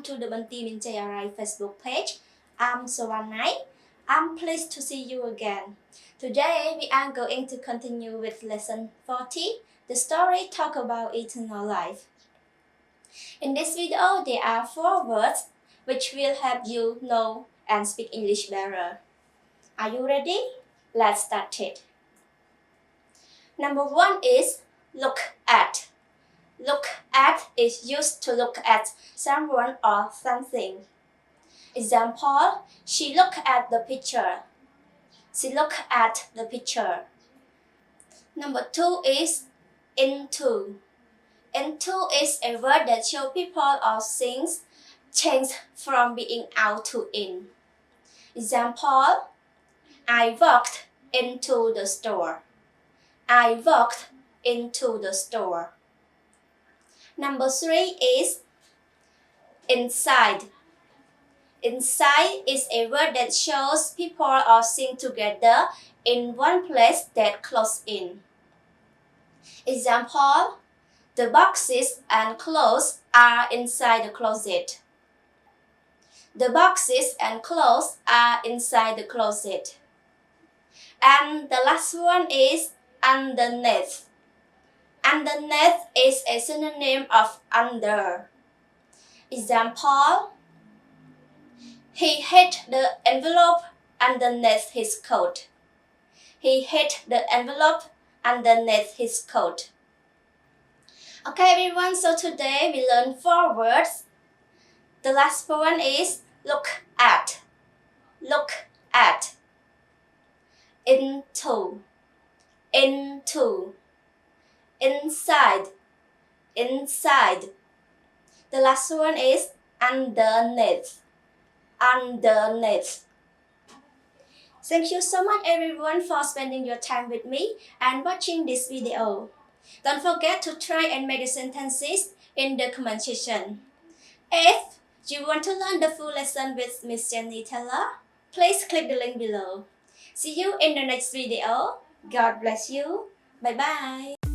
to the Team in Facebook page. I'm Sotheany. I'm pleased to see you again. Today we are going to continue with lesson 40. The story talk about eternal life. In this video, there are 4 words which will help you know and speak English better. Are you ready? Let's start it. Number 1 is look at. Look at is used to look at someone or something. Example, she looked at the picture. She looked at the picture. Number 2 is into. Into is a word that shows people or things change from being out to in. Example, I walked into the store. I walked into the store. Number 3 is inside. Inside is a word that shows people or things together in one place that close in. Example, the boxes and clothes are inside the closet. The boxes and clothes are inside the closet. And the last one is underneath. Underneath is a synonym of under. Example, he hid the envelope underneath his coat. He hid the envelope underneath his coat. Okay everyone, so today we learned 4 words. The last one is look at. Look at. Into. Into. Inside. Inside. The last one is underneath. Underneath. Thank you so much everyone for spending your time with me and watching this video. Don't forget to try and make the sentences in the comment section. If you want to learn the full lesson with Miss Jenny Taylor, please click the link below. See you in the next video. God bless you. Bye bye.